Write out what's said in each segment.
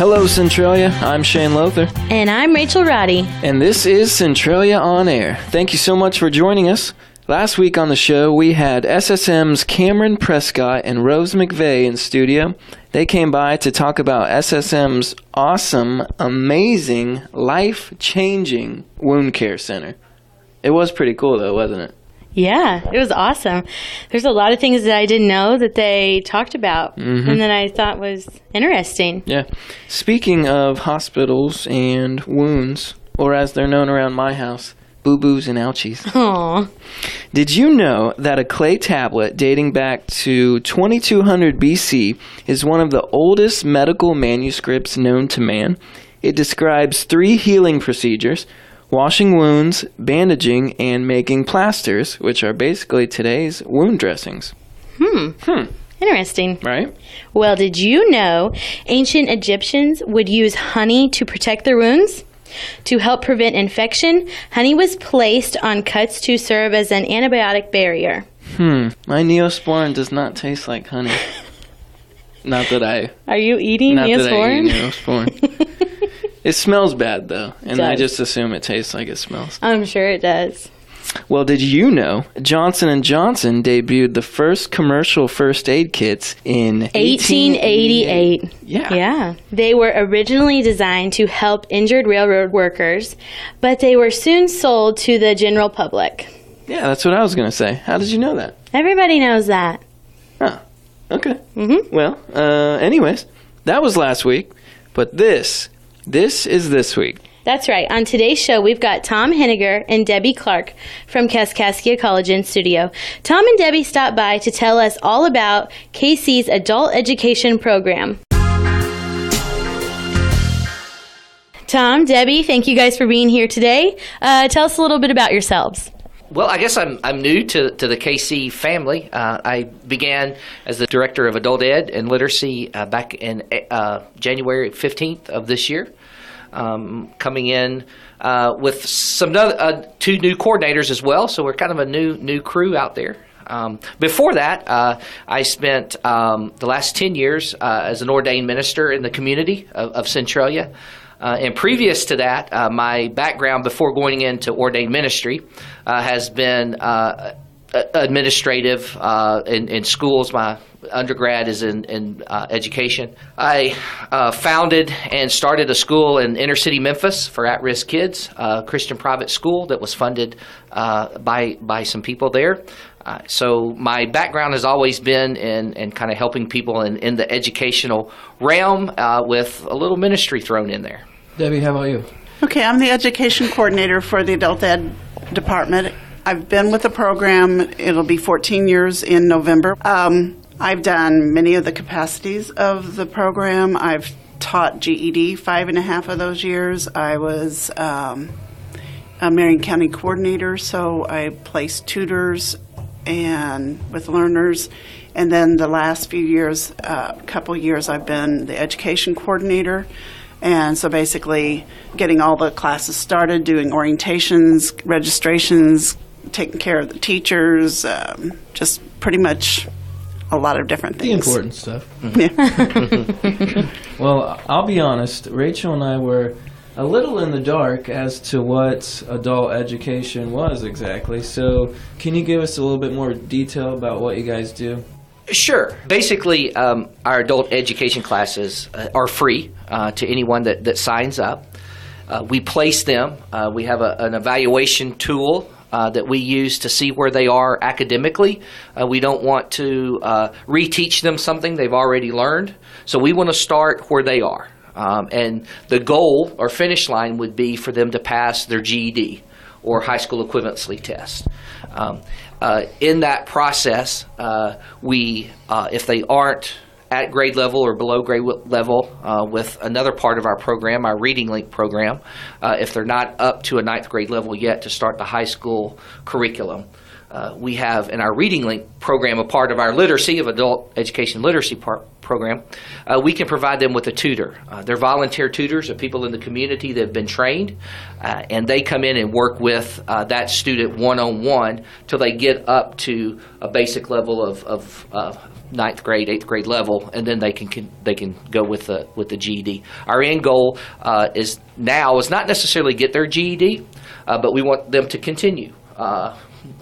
Hello, Centralia. I'm Shane Lothar. And I'm Rachel Roddy. And this is Centralia On Air. Thank you so much for joining us. Last week on the show, we had SSM's Cameron Prescott and Rose McVeigh in studio. They came by to talk about SSM's awesome, amazing, life-changing wound care center. It was pretty cool, though, wasn't it? Yeah, it was awesome. There's a lot of things that I didn't know that they talked about and that I thought was interesting. Yeah. Speaking of hospitals and wounds, or as they're known around my house, boo-boos and ouchies. Aww. Did you know that a clay tablet dating back to 2200 BC is one of the oldest medical manuscripts known to man? It describes 3 healing procedures: washing wounds, bandaging, and making plasters, which are basically today's wound dressings. Interesting. Right? Well, did you know ancient Egyptians would use honey to protect their wounds? To help prevent infection, honey was placed on cuts to serve as an antibiotic barrier. My Neosporin does not taste like honey. Not that I... Are you eating Neosporin? Not that I eat Neosporin. It smells bad, though, and I does. just assume it tastes like it smells. I'm sure it does. Well, did you know Johnson & Johnson debuted the first commercial first aid kits in 1888. Yeah. They were originally designed to help injured railroad workers, but they were soon sold to the general public. Yeah, that's what I was going to say. How did you know that? Everybody knows that. Oh, okay. Well, anyways, that was last week, but this is this week. That's right. On today's show, we've got Tom Henegar and Debbie Clark from Kaskaskia College in studio. Tom and Debbie stopped by to tell us all about KC's adult education program. Tom, Debbie, thank you guys for being here today. Tell us a little bit about yourselves. Well, I guess I'm new to the KC family. I began as the director of adult ed and literacy back in January 15th of this year. Coming in with some 2 new coordinators as well, so we're kind of a new crew out there. Before that, I spent the last 10 years as an ordained minister in the community of Centralia. And previous to that, my background before going into ordained ministry has been administrative in schools. My undergrad is in education. I founded and started a school in inner city Memphis for at-risk kids, a Christian private school that was funded by some people there. So my background has always been in kind of helping people in the educational realm with a little ministry thrown in there. Debbie, how about you? Okay, I'm the education coordinator for the adult ed department. I've been with the program, it'll be 14 years in November. I've done many of the capacities of the program. I've taught GED 5.5 of those years. I was a Marion County coordinator, so I placed tutors and with learners. And then the last few years, couple years, I've been the education coordinator. And so basically getting all the classes started, doing orientations, registrations, taking care of the teachers, just pretty much a lot of different things. The important stuff. Yeah. Well, I'll be honest, Rachel and I were a little in the dark as to what adult education was exactly. So can you give us a little bit more detail about what you guys do? Sure. Basically, our adult education classes are free to anyone that signs up. We place them. We have an evaluation tool that we use to see where they are academically. We don't want to reteach them something they've already learned. So we want to start where they are. And the goal or finish line would be for them to pass their GED or high school equivalency test. In that process, we, if they aren't at grade level or below grade level with another part of our program, our Reading Link program, if they're not up to a 9th grade level yet to start the high school curriculum, we have in our Reading Link program, a part of our literacy, of adult education literacy program, we can provide them with a tutor. They're volunteer tutors of people in the community that have been trained, and they come in and work with that student one-on-one till they get up to a basic level of ninth grade, 8th grade level, and then they can go with the GED. Our end goal is not necessarily get their GED, but we want them to continue.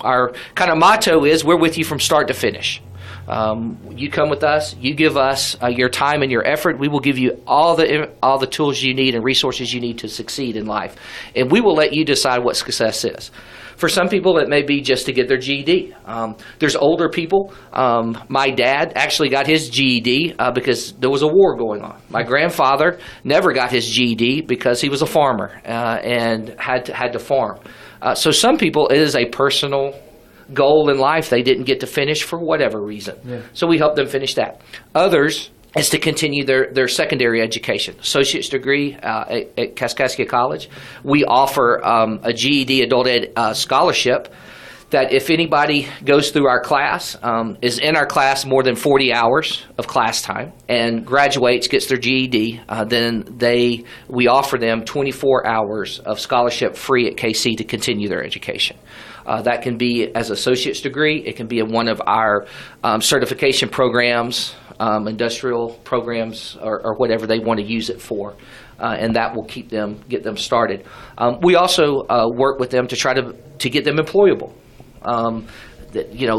Our kind of motto is, we're with you from start to finish. You come with us, you give us your time and your effort, we will give you all the tools you need and resources you need to succeed in life. And we will let you decide what success is. For some people, it may be just to get their GED. There's older people. My dad actually got his GED because there was a war going on. My grandfather never got his GED because he was a farmer and had to farm. So some people, it is a personal goal in life they didn't get to finish for whatever reason. Yeah. So we help them finish that. Others is to continue their secondary education, associate's degree at Kaskaskia College. We offer a GED adult ed scholarship that if anybody goes through our class, is in our class more than 40 hours of class time, and graduates, gets their GED, then we offer them 24 hours of scholarship free at KC to continue their education. That can be as associate's degree. It can be in one of our certification programs, industrial programs, or whatever they want to use it for. And that will get them started. We also work with them to try to get them employable.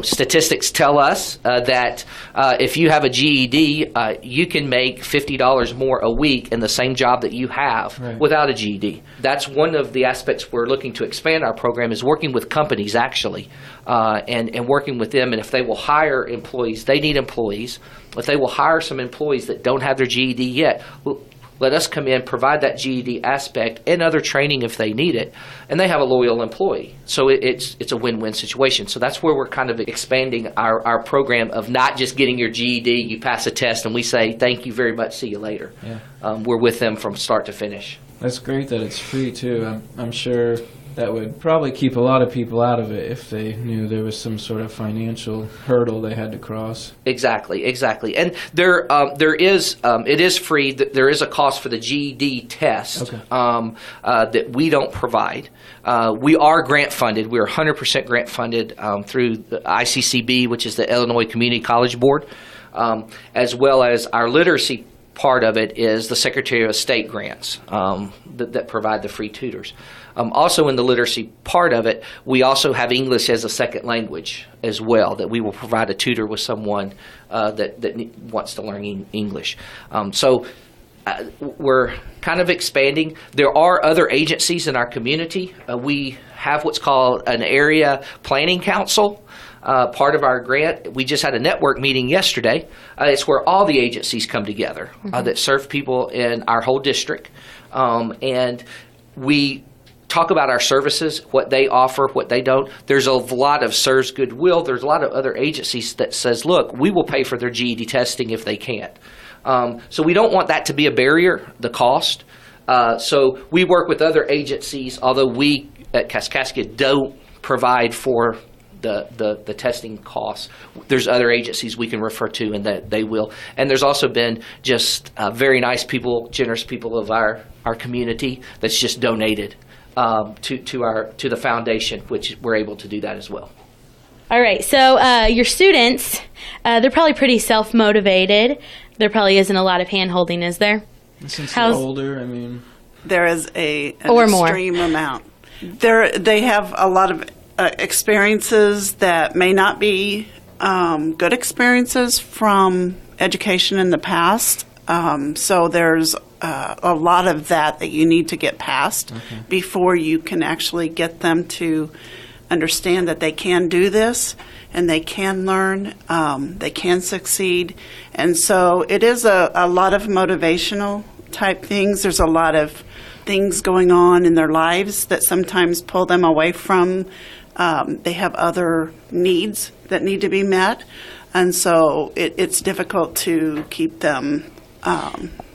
Statistics tell us that if you have a GED, you can make $50 more a week in the same job that you have without a GED. That's one of the aspects we're looking to expand our program, is working with companies actually, and working with them. And if they will hire employees, they need employees. If they will hire some employees that don't have their GED yet, let us come in, provide that GED aspect and other training if they need it, and they have a loyal employee. So it's a win-win situation. So that's where we're kind of expanding our program of not just getting your GED, you pass a test, and we say, thank you very much, see you later. Yeah. We're with them from start to finish. That's great that it's free, too. I'm sure that would probably keep a lot of people out of it if they knew there was some sort of financial hurdle they had to cross. Exactly. And it is free. There is a cost for the GED test that we don't provide. We are grant funded. We are 100% grant funded through the ICCB, which is the Illinois Community College Board, as well as our literacy part of it is the Secretary of State grants that provide the free tutors. Also in the literacy part of it, we also have English as a second language as well, that we will provide a tutor with someone that wants to learn English. So we're kind of expanding. There are other agencies in our community. We have what's called an area planning council. Part of our grant, we just had a network meeting yesterday. It's where all the agencies come together that serve people in our whole district. And we talk about our services, what they offer, what they don't. There's a lot of Serves Goodwill. There's a lot of other agencies that says, look, we will pay for their GED testing if they can't. So we don't want that to be a barrier, the cost. So we work with other agencies, although we at Kaskaskia don't provide for the testing costs. There's other agencies we can refer to, and that they will. And there's also been just very nice people, generous people of our community that's just donated to the foundation, which we're able to do that as well. All right, so your students, they're probably pretty self-motivated. There probably isn't a lot of hand-holding, is there? Since they're older, I mean... There is an extreme amount. They have a lot of experiences that may not be good experiences from education in the past. So there's a lot of that you need to get past before you can actually get them to understand that they can do this and they can learn, they can succeed. And so it is a lot of motivational type things. There's a lot of things going on in their lives that sometimes pull them away from. They have other needs that need to be met. And so it's difficult to keep them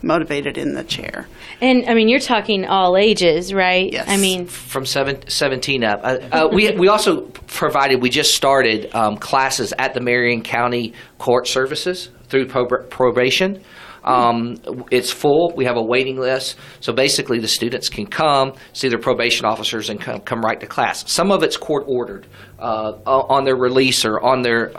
motivated in the chair. And I mean, you're talking all ages, right? Yes. I mean, From 17 up. We also provided, we just started classes at the Marion County Court Services through probation. It's full. We have a waiting list. So basically the students can come, see their probation officers, and come right to class. Some of it's court ordered on their release or on their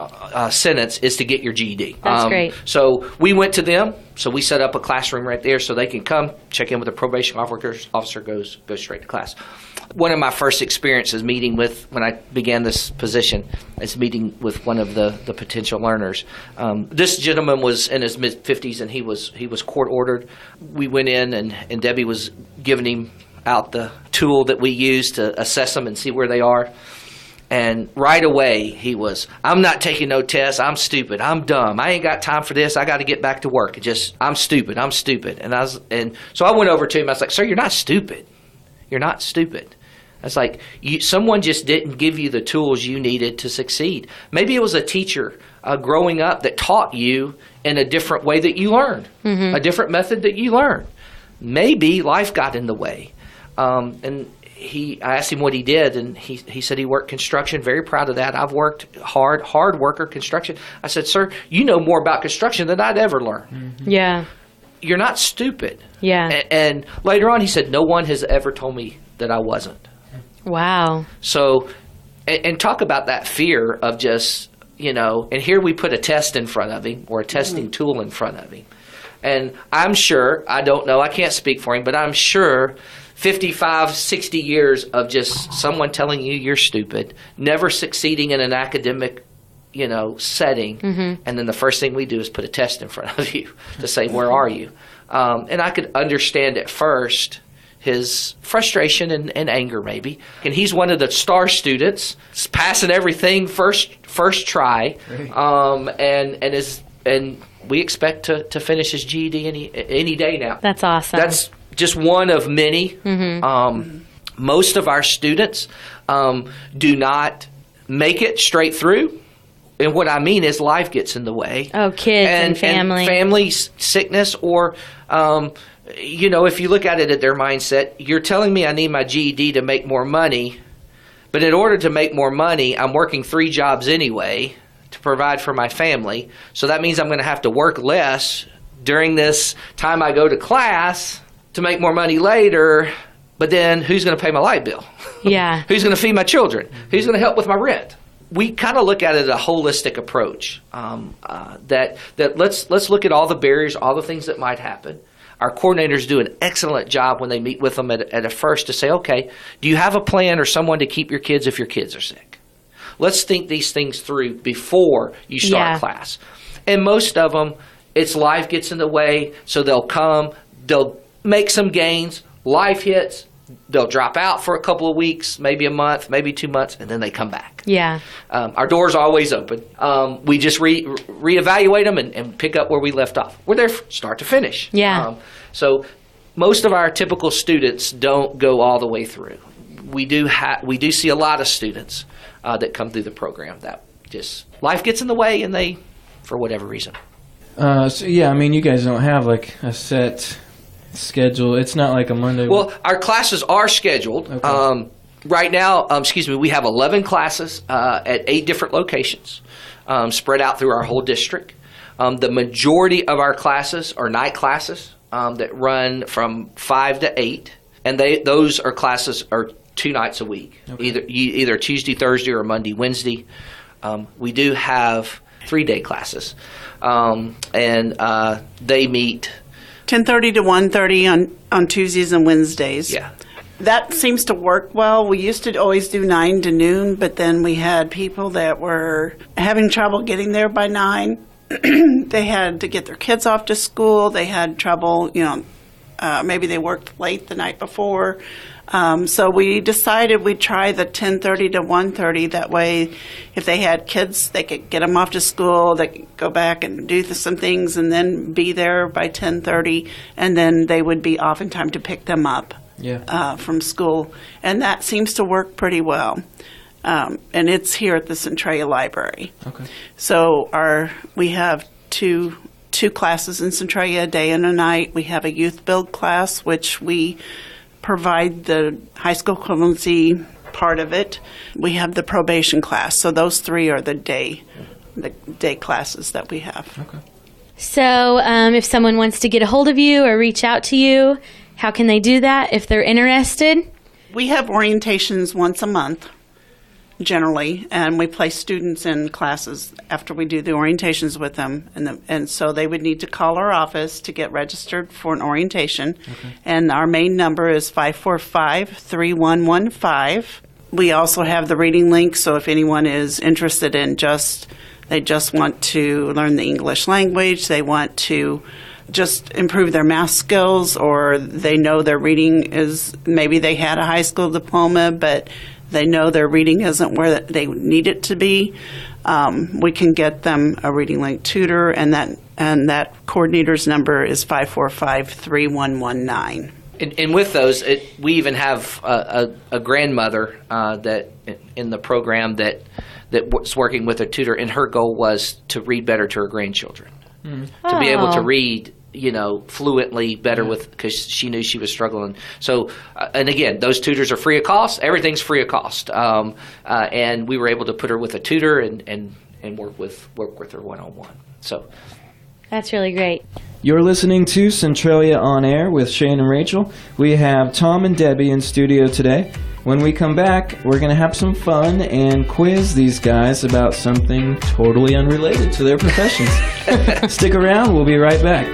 sentence is to get your GED. That's great. So we went to them. So we set up a classroom right there so they can come, check in with the probation officer, goes straight to class. One of my first experiences when I began this position is meeting with one of the potential learners. This gentleman was in his mid-50s and he was court ordered. We went in and Debbie was giving him out the tool that we use to assess them and see where they are. And right away he was, I'm not taking no tests. I'm stupid. I'm dumb. I ain't got time for this. I got to get back to work. I'm stupid. And so I went over to him. I was like, sir, you're not stupid. You're not stupid. It's like someone just didn't give you the tools you needed to succeed. Maybe it was a teacher growing up that taught you in a different way that you learned, a different method that you learned. Maybe life got in the way. I asked him what he did, and he said he worked construction. Very proud of that. I've worked hard worker construction. I said, sir, you know more about construction than I'd ever learn. Mm-hmm. Yeah. You're not stupid. Yeah. And later on he said, no one has ever told me that I wasn't. Wow. So, and talk about that fear of just, and here we put a test in front of him or a testing tool in front of him. And I'm sure, I don't know, I can't speak for him, but I'm sure 55, 60 years of just someone telling you you're stupid, never succeeding in an academic, setting, and then the first thing we do is put a test in front of you to say, where are you? And I could understand at first his frustration and anger maybe. And he's one of the star students, passing everything first try, and we expect to finish his GED any day now. That's awesome. That's just one of many. Most of our students do not make it straight through. And what I mean is life gets in the way. Oh, kids and family. And family sickness or, if you look at it at their mindset, you're telling me I need my GED to make more money, but in order to make more money, I'm working 3 jobs anyway to provide for my family. So that means I'm going to have to work less during this time I go to class to make more money later, but then who's going to pay my light bill? Yeah. Who's going to feed my children? Who's going to help with my rent? We kind of look at it as a holistic approach, that let's look at all the barriers, all the things that might happen. Our coordinators do an excellent job when they meet with them at a first to say, okay, do you have a plan or someone to keep your kids if your kids are sick? Let's think these things through before you start class. And most of them, it's life gets in the way, so they'll come, they'll make some gains, life hits, they'll drop out for a couple of weeks, maybe a month, maybe 2 months, and then they come back. Yeah. Our door's always open. We just reevaluate them and pick up where we left off. We're there start to finish. Yeah. So most of our typical students don't go all the way through. We do see a lot of students that come through the program that just life gets in the way and they, for whatever reason. You guys don't have like a set schedule. It's not like a Monday. Well, our classes are scheduled. Okay. Right now, we have 11 classes at 8 different locations, spread out through our whole district. The majority of our classes are night classes that run from 5 to 8, and those are classes are 2 nights a week, either Tuesday, Thursday, or Monday, Wednesday. We do have 3-day classes, and they meet 10:30 to 1:30 on Tuesdays and Wednesdays. Yeah. That seems to work well. We used to always do 9 to noon, but then we had people that were having trouble getting there by 9. They had to get their kids off to school. They had trouble, maybe they worked late the night before. So we decided we'd try the 10:30 to 1:30. That way, if they had kids, they could get them off to school. They could go back and do some things and then be there by 10:30, and then they would be off in time to pick them up from school. And that seems to work pretty well. And it's here at the Centralia Library. Okay. So we have 2 2 classes in Centralia, a day and a night. We have a youth build class, which we provide the high school equivalency part of it. We have the probation class. So those 3 are the day classes that we have. Okay. So if someone wants to get a hold of you or reach out to you, how can they do that if they're interested? We have orientations once a month, generally, and we place students in classes after we do the orientations with them. And so they would need to call our office to get registered for an orientation. Okay. And our main number is 545-3115. We also have the reading link, so if anyone is interested in they just want to learn the English language, they want to just improve their math skills, or they know their reading is, maybe they had a high school diploma, but they know their reading isn't where they need it to be, we can get them a reading link tutor, and that coordinator's number is 545-3119. And with those, we even have a grandmother that in the program that was working with a tutor, and her goal was to read better to her grandchildren, to be able to read, fluently better because she knew she was struggling. So, and again, those tutors are free of cost. Everything's free of cost, and we were able to put her with a tutor and work with her one-on-one. So. That's really great. You're listening to Centralia On Air with Shane and Rachel. We have Tom and Debbie in studio today. When we come back, we're going to have some fun and quiz these guys about something totally unrelated to their professions. Stick around. We'll be right back.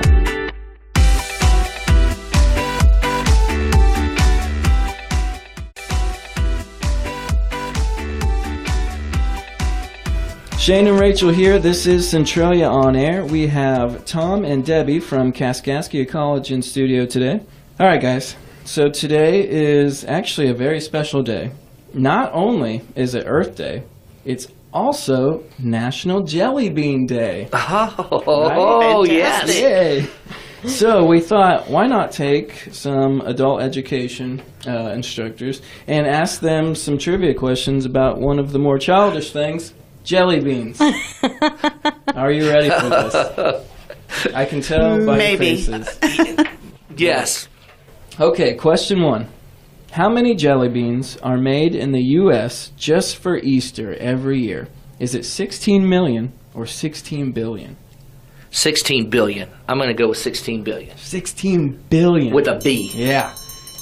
Shane and Rachel here. This is Centralia On Air. We have Tom and Debbie from Kaskaskia College in studio today. All right, guys. So today is actually a very special day. Not only is it Earth Day, it's also National Jelly Bean Day. Oh, right? yes. Yay. So we thought, why not take some adult education instructors and ask them some trivia questions about one of the more childish things, jelly beans. Are you ready for this? I can tell by your faces. Yes. Okay, question 1. How many jelly beans are made in the U.S. just for Easter every year? Is it 16 million or 16 billion? 16 billion. I'm going to go with 16 billion. 16 billion. With a B. Yeah.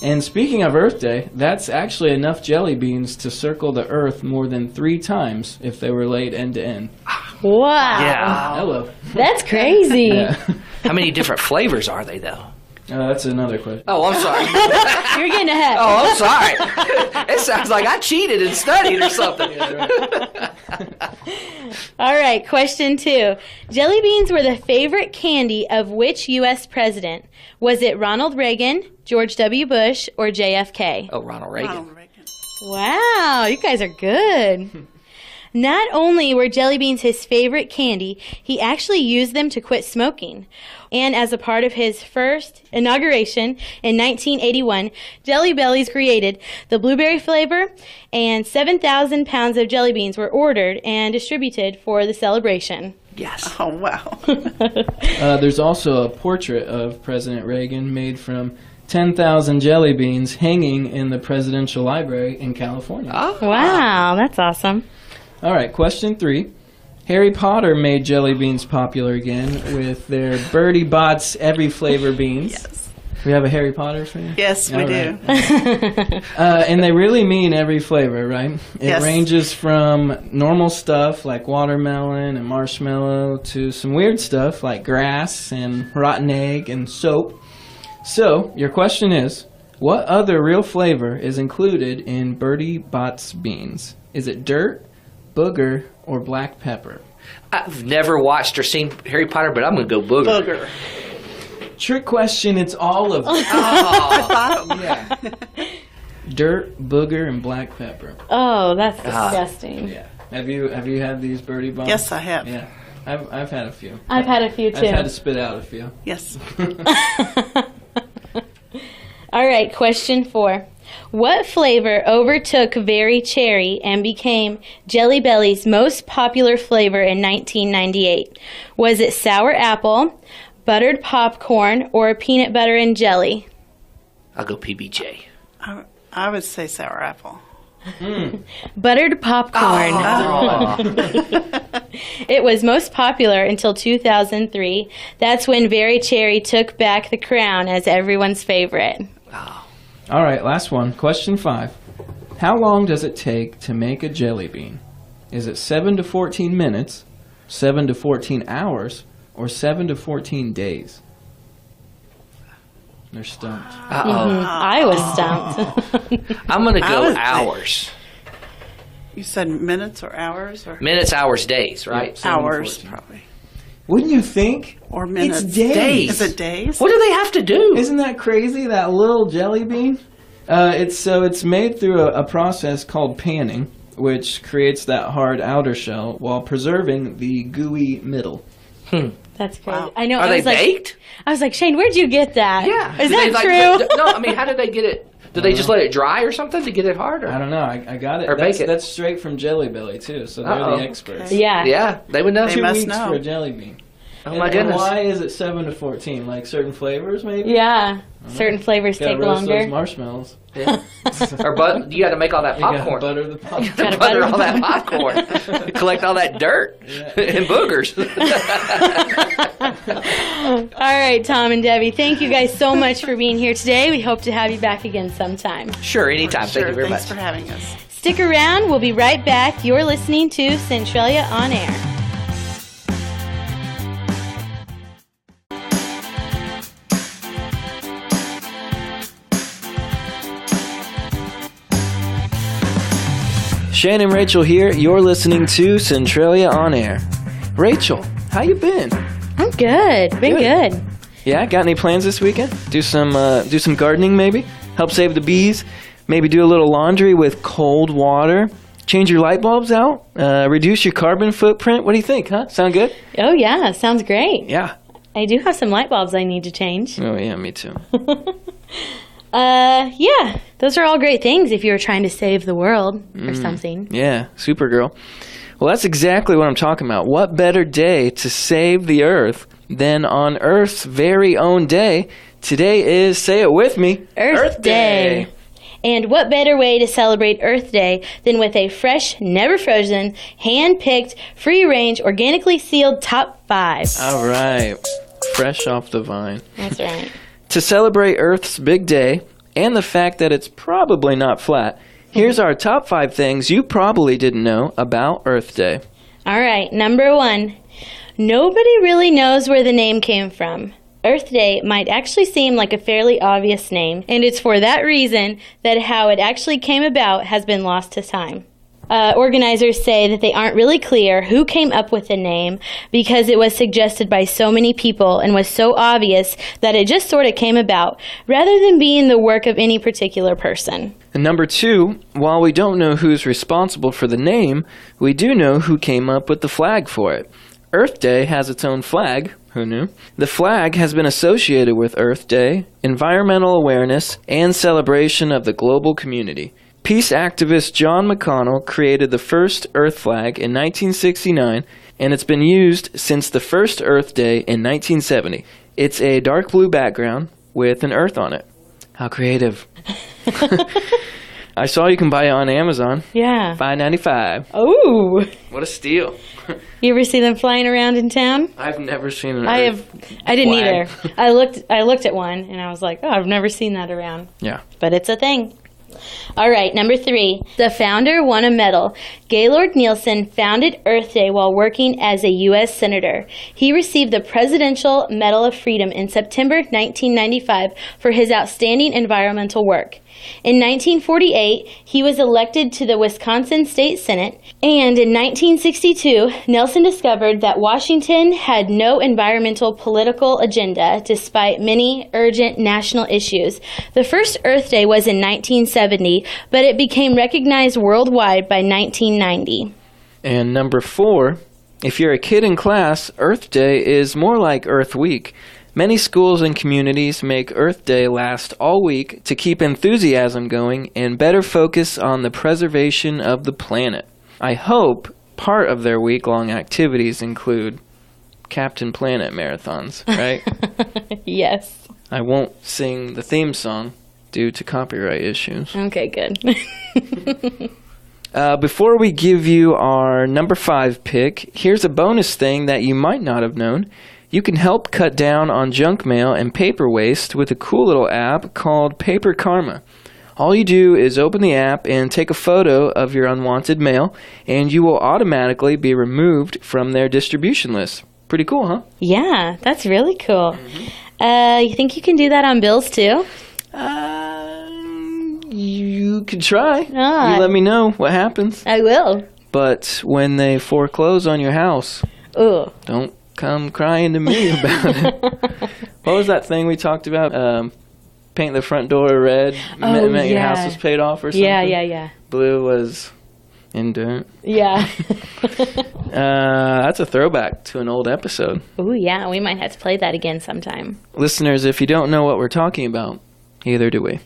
And speaking of Earth Day, that's actually enough jelly beans to circle the Earth more than 3 times if they were laid end to end. Wow. Yeah. Hello. That's crazy. Yeah. How many different flavors are they, though? That's another question. Oh, I'm sorry. You're getting ahead. Oh, I'm sorry. It sounds like I cheated and studied or something. Yeah, right. All right, question 2. Jelly beans were the favorite candy of which U.S. president? Was it Ronald Reagan, George W. Bush, or JFK? Oh, Ronald Reagan. Ronald Reagan. Wow, you guys are good. Not only were jelly beans his favorite candy, he actually used them to quit smoking. And as a part of his first inauguration in 1981, Jelly Bellies created the blueberry flavor, and 7,000 pounds of jelly beans were ordered and distributed for the celebration. Yes. Oh, wow. There's also a portrait of President Reagan made from 10,000 jelly beans hanging in the Presidential Library in California. Oh. Wow, that's awesome. All right, question 3. Harry Potter made jelly beans popular again with their Bertie Bott's Every Flavor beans. Yes. We have a Harry Potter fan? Yes, we do. And they really mean every flavor, right? It Yes. ranges from normal stuff like watermelon and marshmallow to some weird stuff like grass and rotten egg and soap. So, your question is, what other real flavor is included in Bertie Bott's beans? Is it dirt, booger, or black pepper? I've never watched or seen Harry Potter, but I'm going to go booger. Booger. Trick question, it's all of them. Yeah. Dirt, booger, and black pepper. Oh, that's disgusting. Yeah. Have you had these Bertie Bott's? Yes, I have. Yeah. I've had a few. I've had a few too. I've had to spit out a few. Yes. All right, question 4. What flavor overtook Very Cherry and became Jelly Belly's most popular flavor in 1998? Was it sour apple, buttered popcorn, or peanut butter and jelly? I'll go PBJ. I would say sour apple. Buttered popcorn. It was most popular until 2003. That's when Very Cherry took back the crown as everyone's favorite. All right, last one. Question 5. How long does it take to make a jelly bean? Is it 7 to 14 minutes, 7 to 14 hours, or 7 to 14 days? They're stumped. I was stumped. I'm going to I go was- hours. You said minutes or hours or Minutes, hours, days, right? 7 to hours 14. probably. Wouldn't you think? Or minutes. It's days. Is it days? What do they have to do? Isn't that crazy, that little jelly bean? It's made through a process called panning, which creates that hard outer shell while preserving the gooey middle. That's crazy. Wow. I know. Are I they was like, baked? I was like, Shane, where'd you get that? Yeah. Is Do they, that like, true? No, I mean, how did they get it? Do they just let it dry or something to get it harder? I don't know. I got it. Or bake it. That's straight from Jelly Belly, too, so they're Uh-oh. the experts. Yeah. Yeah, they would know. They 2 must weeks know. for a jelly bean. Oh my And goodness. why is it 7 to 14? Like certain flavors, maybe? Yeah. Certain flavors Gotta take roast longer. those marshmallows. Yeah. Or you got to make all that You gotta popcorn. butter the popcorn. Gotta butter butter all the that popcorn. Collect all that dirt and boogers. All right, Tom and Debbie, thank you guys so much for being here today. We hope to have you back again sometime. Sure, anytime. Sure, Thank you very thanks much. for having us. Stick around. We'll be right back. You're listening to Centralia On Air. Shane and Rachel here. You're listening to Centralia On Air. Rachel, how you been? I'm good. Been good. Yeah, got any plans this weekend? Do some gardening maybe? Help save the bees? Maybe do a little laundry with cold water? Change your light bulbs out? Reduce your carbon footprint? What do you think, huh? Sound good? Oh, yeah. Sounds great. Yeah. I do have some light bulbs I need to change. Oh, yeah, me too. Yeah. Those are all great things if you're trying to save the world or something. Yeah, Supergirl. Well, that's exactly what I'm talking about. What better day to save the Earth than on Earth's very own day? Today is, say it with me, Earth Day. And what better way to celebrate Earth Day than with a fresh, never frozen, hand-picked, free-range, organically sealed top 5. All right. Fresh off the vine. That's right. To celebrate Earth's big day and the fact that it's probably not flat, here's our top 5 things you probably didn't know about Earth Day. All right, number 1. Nobody really knows where the name came from. Earth Day might actually seem like a fairly obvious name, and it's for that reason that how it actually came about has been lost to time. Organizers say that they aren't really clear who came up with the name because it was suggested by so many people and was so obvious that it just sort of came about, rather than being the work of any particular person. And number 2, while we don't know who's responsible for the name, we do know who came up with the flag for it. Earth Day has its own flag. Who knew? The flag has been associated with Earth Day, environmental awareness, and celebration of the global community. Peace activist John McConnell created the first Earth flag in 1969, and it's been used since the first Earth Day in 1970. It's a dark blue background with an Earth on it. How creative. I saw you can buy it on Amazon. Yeah. $5.95. Oh, What a steal. you ever see them flying around in town? I've never seen an I Earth didn't flag. either. I looked at one and I was like, oh, I've never seen that around. Yeah. But it's a thing. All right, number 3. The founder won a medal. Gaylord Nielsen founded Earth Day while working as a U.S. Senator. He received the Presidential Medal of Freedom in September 1995 for his outstanding environmental work. In 1948, he was elected to the Wisconsin State Senate, and in 1962, Nelson discovered that Washington had no environmental political agenda despite many urgent national issues. The first Earth Day was in 1970, but it became recognized worldwide by 1990. And number 4, if you're a kid in class, Earth Day is more like Earth Week. Many schools and communities make Earth Day last all week to keep enthusiasm going and better focus on the preservation of the planet. I hope part of their week-long activities include Captain Planet marathons, right? Yes. I won't sing the theme song due to copyright issues. Okay, good. Before we give you our number 5 pick, here's a bonus thing that you might not have known. You can help cut down on junk mail and paper waste with a cool little app called Paper Karma. All you do is open the app and take a photo of your unwanted mail, and you will automatically be removed from their distribution list. Pretty cool, huh? Yeah, that's really cool. You think you can do that on bills too? You could try. Ah. You let me know what happens. I will. But when they foreclose on your house, Ooh. don't come crying to me about it. What was that thing we talked about? Paint the front door red, meant your house was paid off or something? Yeah. Blue was in dirt. Yeah. That's a throwback to an old episode. Ooh, yeah, we might have to play that again sometime. Listeners, if you don't know what we're talking about, neither do we.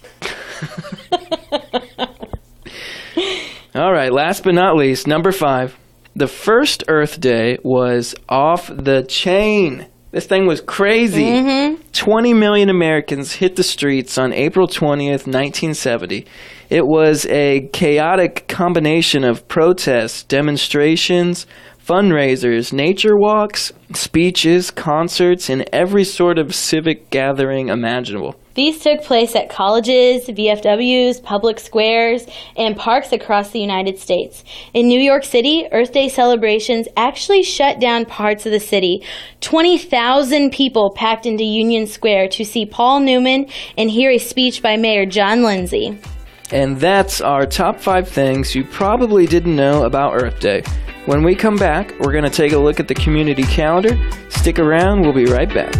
All right, last but not least, number 5. The first Earth Day was off the chain. This thing was crazy. Mm-hmm. 20 million Americans hit the streets on April 20th, 1970. It was a chaotic combination of protests, demonstrations, fundraisers, nature walks, speeches, concerts, and every sort of civic gathering imaginable. These took place at colleges, VFWs, public squares, and parks across the United States. In New York City, Earth Day celebrations actually shut down parts of the city. 20,000 people packed into Union Square to see Paul Newman and hear a speech by Mayor John Lindsay. And that's our top 5 things you probably didn't know about Earth Day. When we come back, we're going to take a look at the community calendar. Stick around, we'll be right back.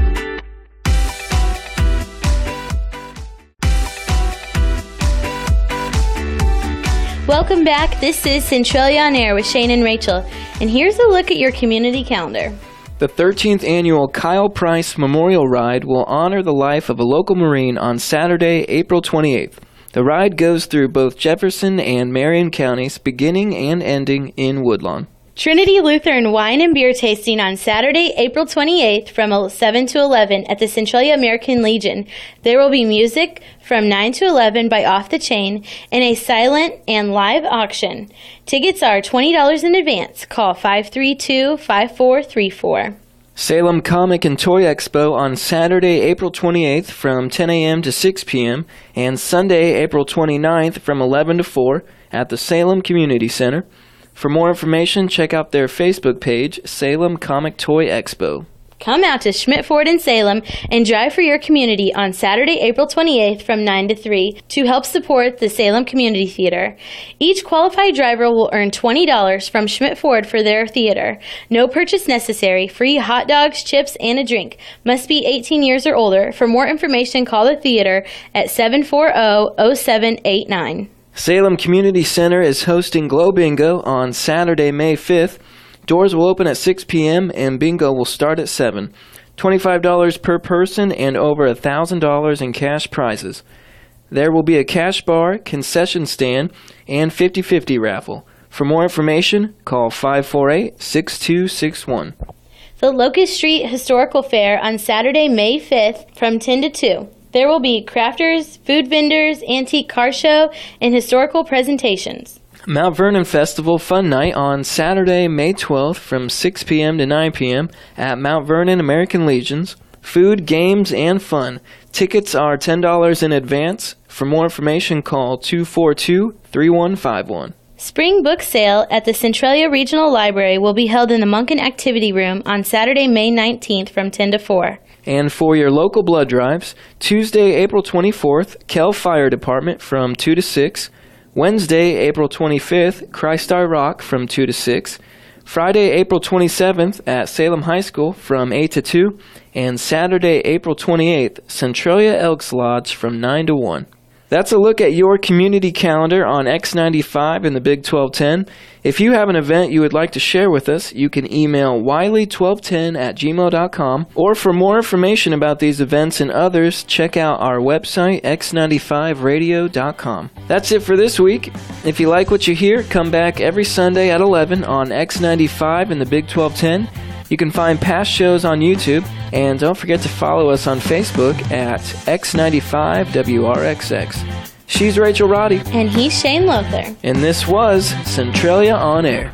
Welcome back. This is Centralia on Air with Shane and Rachel. And here's a look at your community calendar. The 13th annual Kyle Price Memorial Ride will honor the life of a local Marine on Saturday, April 28th. The ride goes through both Jefferson and Marion counties, beginning and ending in Woodlawn. Trinity Lutheran Wine and Beer Tasting on Saturday, April 28th from 7 to 11 at the Centralia American Legion. There will be music from 9 to 11 by Off the Chain and a silent and live auction. Tickets are $20 in advance. Call 532-5434. Salem Comic and Toy Expo on Saturday, April 28th from 10 a.m. to 6 p.m. and Sunday, April 29th from 11 to 4 at the Salem Community Center. For more information, check out their Facebook page, Salem Comic Toy Expo. Come out to Schmidt Ford in Salem and drive for your community on Saturday, April 28th from 9 to 3 to help support the Salem Community Theater. Each qualified driver will earn $20 from Schmidt Ford for their theater. No purchase necessary. Free hot dogs, chips, and a drink. Must be 18 years or older. For more information, call the theater at 740-0789. Salem Community Center is hosting Glow Bingo on Saturday, May 5th. Doors will open at 6 p.m. and bingo will start at 7. $25 per person and over $1,000 in cash prizes. There will be a cash bar, concession stand, and 50-50 raffle. For more information, call 548-6261. The Locust Street Historical Fair on Saturday, May 5th from 10 to 2. There will be crafters, food vendors, antique car show, and historical presentations. Mount Vernon Festival Fun Night on Saturday, May 12th from 6 p.m. to 9 p.m. at Mount Vernon American Legions. Food, games, and fun. Tickets are $10 in advance. For more information, call 242-3151. Spring book sale at the Centralia Regional Library will be held in the Monken Activity Room on Saturday, May 19th from 10 to 4. And for your local blood drives, Tuesday, April 24th, Kell Fire Department from 2 to 6. Wednesday, April 25th, Christ Our Rock from 2 to 6. Friday, April 27th at Salem High School from 8 to 2. And Saturday, April 28th, Centralia Elks Lodge from 9 to 1. That's a look at your community calendar on X95 in the Big 1210. If you have an event you would like to share with us, you can email wiley1210@gmail.com, or for more information about these events and others, check out our website, x95radio.com. That's it for this week. If you like what you hear, come back every Sunday at 11 on X95 in the Big 1210. You can find past shows on YouTube, and don't forget to follow us on Facebook at X95WRXX. She's Rachel Roddy. And he's Shane Lothar. And this was Centralia On Air.